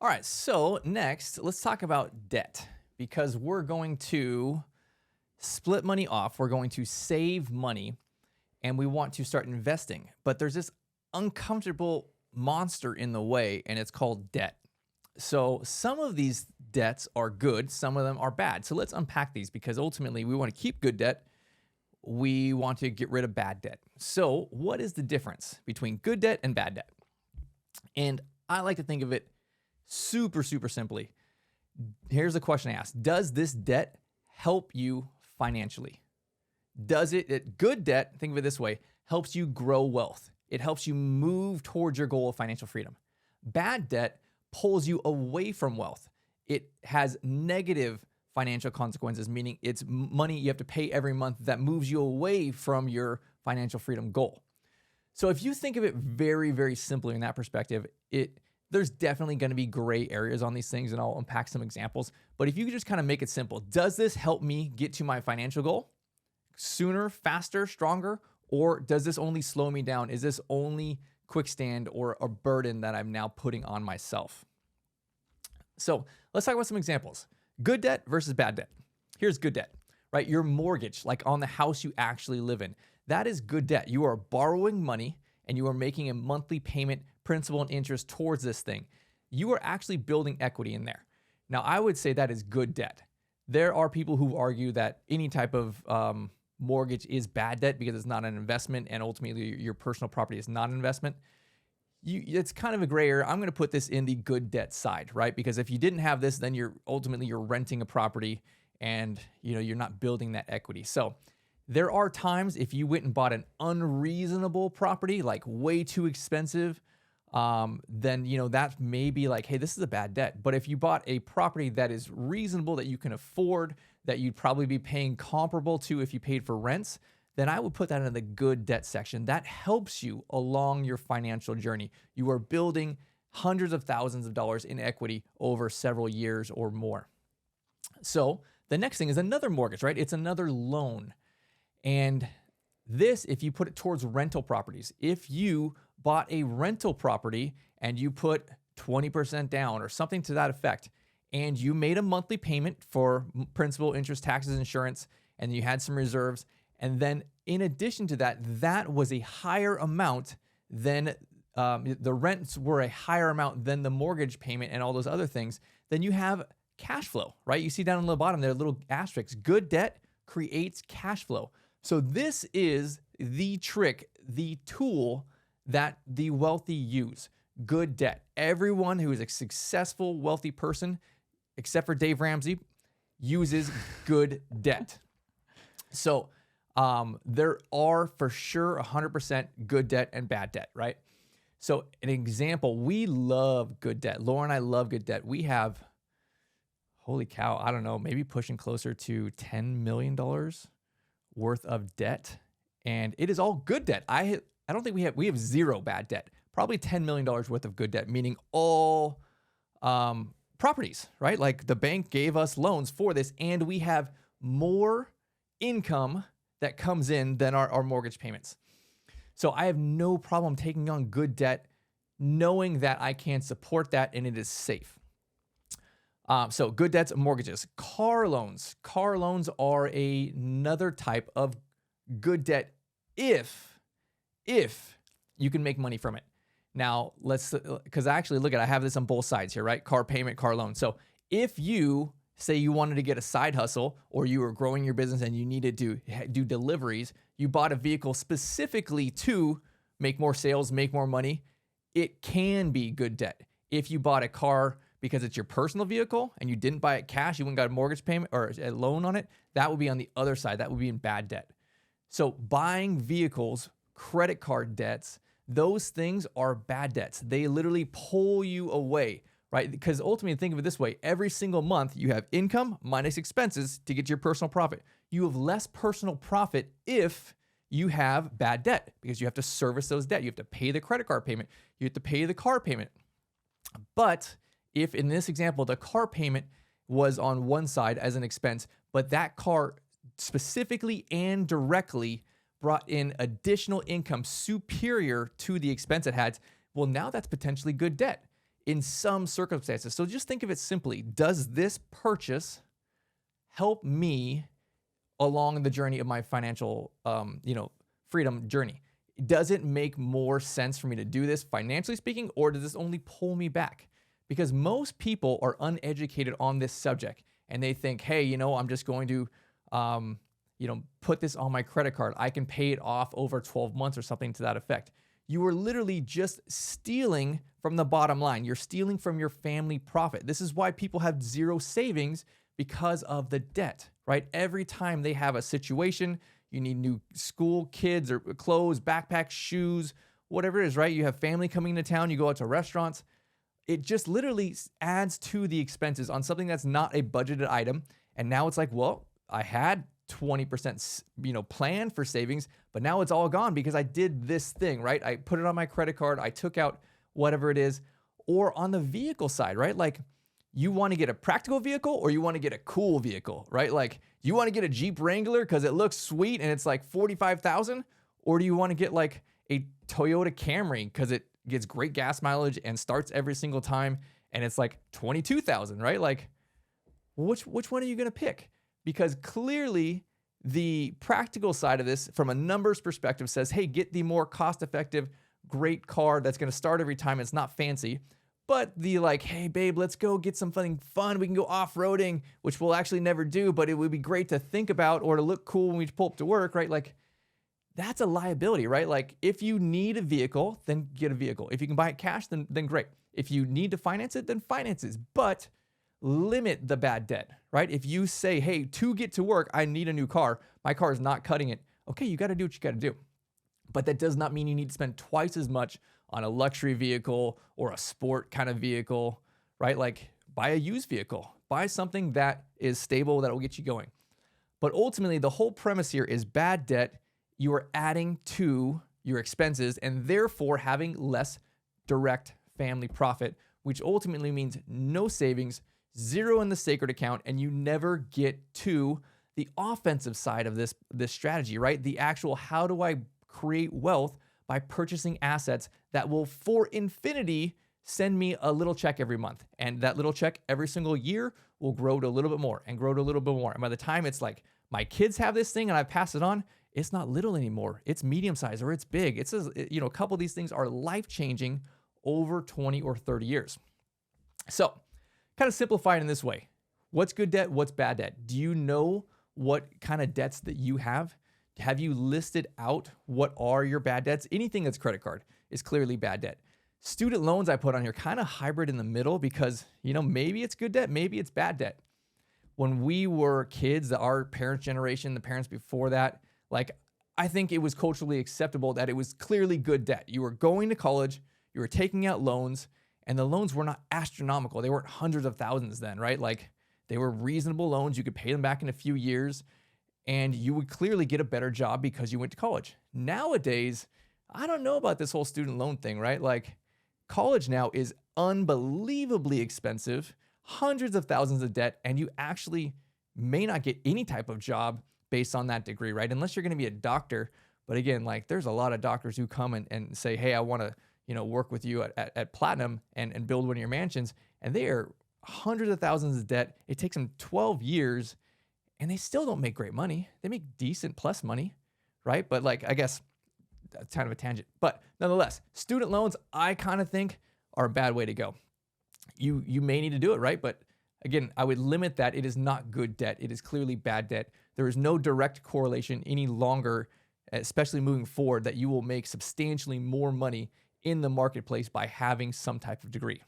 All right, so next, let's talk about debt because we're going to split money off. We're going to save money and we want to start investing. But there's this uncomfortable monster in the way, and it's called debt. So some of these debts are good, some of them are bad. So let's unpack these because ultimately we want to keep good debt. We want to get rid of bad debt. So, what is the difference between good debt and bad debt? And I like to think of it super simply. Here's the question I ask: does this debt help you financially? Does it good debt, think of it this way, helps you grow wealth. It helps you move towards your goal of financial freedom. Bad debt pulls you away from wealth. It has negative financial consequences, meaning it's money you have to pay every month that moves you away from your financial freedom goal. So if you think of it very simply in that perspective, there's definitely going to be gray areas on these things, and I'll unpack some examples. But if you could just kind of make it simple, does this help me get to my financial goal sooner, faster, stronger, or does this only slow me down? Is this only quickstand or a burden that I'm now putting on myself? So let's talk about some examples. Good debt versus bad debt. Here's good debt, right? Your mortgage, like on the house you actually live in, that is good debt. You are borrowing money and you are making a monthly payment, principal and interest towards this thing. You are actually building equity in there. Now, I would say that is good debt. There are people who argue that any type of mortgage is bad debt because it's not an investment and ultimately your personal property is not an investment. It's kind of a gray area. I'm going to put this in the good debt side, right? Because if you didn't have this, then you're renting a property and you're not building that equity. So there are times if you went and bought an unreasonable property, like way too expensive, then that may be like, hey, this is a bad debt. But if you bought a property that is reasonable, that you can afford, that you'd probably be paying comparable to if you paid for rents, then I would put that in the good debt section. That helps you along your financial journey. You are building hundreds of thousands of dollars in equity over several years or more. So the next thing is another mortgage, right? It's another loan. And this, if you put it towards rental properties, if you bought a rental property and you put 20% down or something to that effect, and you made a monthly payment for principal, interest, taxes, insurance, and you had some reserves, and then in addition to that, that was a higher amount than the rents were a higher amount than the mortgage payment and all those other things, then you have cash flow, right? You see down on the bottom there, little asterisks. Good debt creates cash flow. So this is the trick, the tool that the wealthy use. Good debt. Everyone who is a successful, wealthy person, except for Dave Ramsey, uses good debt. So there are for sure 100% good debt and bad debt, right? So an example, we love good debt. Laura and I love good debt. We have, holy cow, I don't know, maybe pushing closer to $10 million worth of debt. And it is all good debt. I don't think we have zero bad debt, probably $10 million worth of good debt, meaning all properties, right? Like the bank gave us loans for this and we have more income that comes in than our mortgage payments. So I have no problem taking on good debt, knowing that I can support that and it is safe. So good debts, mortgages, car loans. Car loans are another type of good debt if you can make money from it. Now because actually look I have this on both sides here, right? Car payment, car loan. So if you say you wanted to get a side hustle or you were growing your business and you needed to do deliveries, you bought a vehicle specifically to make more sales, make more money, it can be good debt. If you bought a car because it's your personal vehicle and you didn't buy it cash, you went and got a mortgage payment or a loan on it, that would be on the other side. That would be in bad debt. So buying vehicles, credit card debts, those things are bad debts. They literally pull you away, right? Because ultimately, think of it this way. Every single month, you have income minus expenses to get your personal profit. You have less personal profit if you have bad debt because you have to service those debt. You have to pay the credit card payment. You have to pay the car payment. But if in this example, the car payment was on one side as an expense, but that car specifically and directly brought in additional income superior to the expense it had, well, now that's potentially good debt. in some circumstances. So just think of it simply. Does this purchase help me along the journey of my financial, freedom journey? Does it make more sense for me to do this financially speaking, or does this only pull me back? Because most people are uneducated on this subject and they think, hey, I'm just going to, put this on my credit card. I can pay it off over 12 months or something to that effect. You are literally just stealing from the bottom line. You're stealing from your family profit. This is why people have zero savings, because of the debt, right? Every time they have a situation, you need new school, kids, or clothes, backpacks, shoes, whatever it is, right? You have family coming into town, you go out to restaurants. It just literally adds to the expenses on something that's not a budgeted item. And now it's like, well, I had 20%, planned for savings, but now it's all gone because I did this thing, right? I put it on my credit card, I took out whatever it is. Or on the vehicle side, right? Like, you want to get a practical vehicle or you want to get a cool vehicle, right? Like, you want to get a Jeep Wrangler because it looks sweet and it's like 45,000, or do you want to get like a Toyota Camry because it gets great gas mileage and starts every single time and it's like 22,000, right? Like, which one are you going to pick? Because clearly the practical side of this from a numbers perspective says, hey, get the more cost-effective, great car that's going to start every time. It's not fancy. But the like, hey, babe, let's go get something fun. We can go off-roading, which we'll actually never do, but it would be great to think about or to look cool when we pull up to work, right? Like, that's a liability, right? Like, if you need a vehicle, then get a vehicle. If you can buy it cash, then great. If you need to finance it, then finance it. But limit the bad debt, right? If you say, hey, to get to work, I need a new car. My car is not cutting it. Okay, you got to do what you got to do. But that does not mean you need to spend twice as much on a luxury vehicle or a sport kind of vehicle, right? Like, buy a used vehicle, buy something that is stable, that will get you going. But ultimately, the whole premise here is bad debt. You are adding to your expenses and therefore having less direct family profit, which ultimately means no savings, zero in the sacred account, and you never get to the offensive side of this strategy, right? The actual, how do I create wealth by purchasing assets that will for infinity send me a little check every month. And that little check every single year will grow to a little bit more and grow to a little bit more. And by the time it's like my kids have this thing and I pass it on, it's not little anymore. It's medium size or it's big. It's, a couple of these things are life-changing over 20 or 30 years. So kind of simplify it in this way. What's good debt? What's bad debt? Do you know what kind of debts that you have? Have you listed out what are your bad debts? Anything that's credit card is clearly bad debt. Student loans I put on here kind of hybrid in the middle because, maybe it's good debt, maybe it's bad debt. When we were kids, our parents' generation, the parents before that, like, I think it was culturally acceptable that it was clearly good debt. You were going to college, you were taking out loans, and the loans were not astronomical. They weren't hundreds of thousands then, right? Like, they were reasonable loans. You could pay them back in a few years, and you would clearly get a better job because you went to college. Nowadays, I don't know about this whole student loan thing, right? Like, college now is unbelievably expensive, hundreds of thousands of debt, and you actually may not get any type of job based on that degree, right? Unless you're going to be a doctor. But again, like, there's a lot of doctors who come and say, hey, I want to, work with you at Platinum and build one of your mansions. And they are hundreds of thousands of debt. It takes them 12 years and they still don't make great money. They make decent plus money, right? But like, I guess that's kind of a tangent. But nonetheless, student loans, I kind of think are a bad way to go. You may need to do it, right? But again, I would limit that. It is not good debt. It is clearly bad debt. There is no direct correlation any longer, especially moving forward, that you will make substantially more money in the marketplace by having some type of degree.